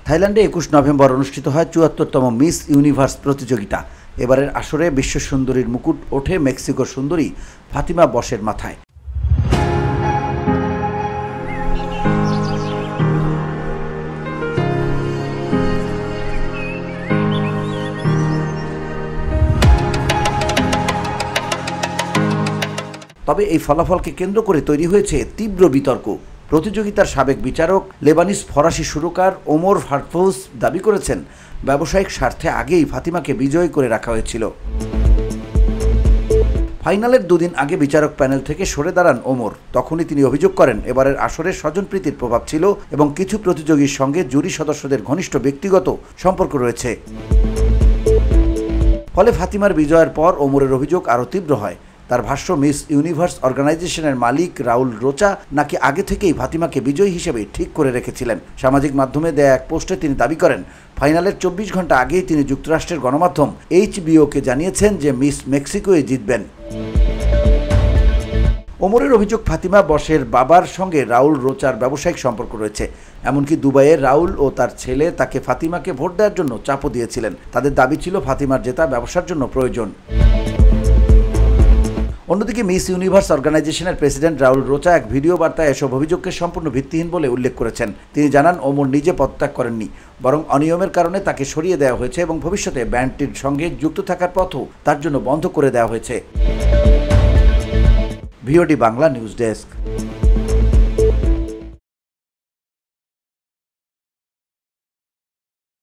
থাইল্যান্ডে ২১ নভেম্বর অনুষ্ঠিত হয় ৭৪তম মিস ইউনিভার্স প্রতিযোগিতা। এবারের আসরে বিশ্ব সুন্দরীর মুকুট ওঠে মেক্সিকোর সুন্দরী ফাতিমা বশের মাথায়। তবে এই ফলাফলকে কেন্দ্র করে তৈরি হয়েছে তীব্র বিতর্ক। প্রতিযোগিতার সাবেক বিচারক লেবানিজ ফরাসি সুরকার ওমর ফারফৌস দাবি করেছেন, ব্যবসায়িক স্বার্থে আগেই ফাতিমাকে বিজয়ী করে রাখা হয়েছিল। ফাইনালের দুদিন আগে বিচারক প্যানেল থেকে সরে দাঁড়ান ওমর। তখনই তিনি অভিযোগ করেন, এবারের আসরে স্বজনপ্রীতির প্রভাব ছিল এবং কিছু প্রতিযোগীর সঙ্গে জুরি সদস্যদের ঘনিষ্ঠ ব্যক্তিগত সম্পর্ক রয়েছে। ফলে ফাতিমার বিজয়ের পর ওমরের অভিযোগ আরও তীব্র হয়। তার ভাষ্য, মিস ইউনিভার্স অর্গানাইজেশনের মালিক রাউল রোচা নাকি আগে থেকেই ফাতিমাকে বিজয়ী হিসেবে ঠিক করে রেখেছিলেন। সামাজিক মাধ্যমে দেয়া এক পোস্টে তিনি দাবি করেন, ফাইনালের ২৪ ঘন্টা আগেই তিনি যুক্তরাষ্ট্রের গণমাধ্যম HBO-কে জানিয়েছেন যে মিস মেক্সিকোই জিতবেন। ওমরের অভিযোগ, ফাতিমা বশের বাবার সঙ্গে রাউল রোচার ব্যবসায়িক সম্পর্ক রয়েছে। এমনকি দুবাইয়ের রাউল ও তার ছেলে তাকে ফাতিমাকে ভোট দেওয়ার জন্য চাপও দিয়েছিলেন। তাদের দাবি ছিল ফাতিমার জেতা ব্যবসার জন্য প্রয়োজন। অন্যদিকে মিস ইউনিভার্স অর্গানাইজেশনের প্রেসিডেন্ট রাউল রোচা এক ভিডিও বার্তায় এসব অভিযোগকে সম্পূর্ণ ভিত্তিহীন বলে উল্লেখ করেছেন। তিনি জানান, ওমর নিজে পদত্যাগ করেননি, বরং অনিয়মের কারণে তাকে সরিয়ে দেওয়া হয়েছে এবং ভবিষ্যতে ব্যান্ডটির সঙ্গে যুক্ত থাকার পথও তার জন্য বন্ধ করে দেওয়া হয়েছে। VOD Bangla news desk.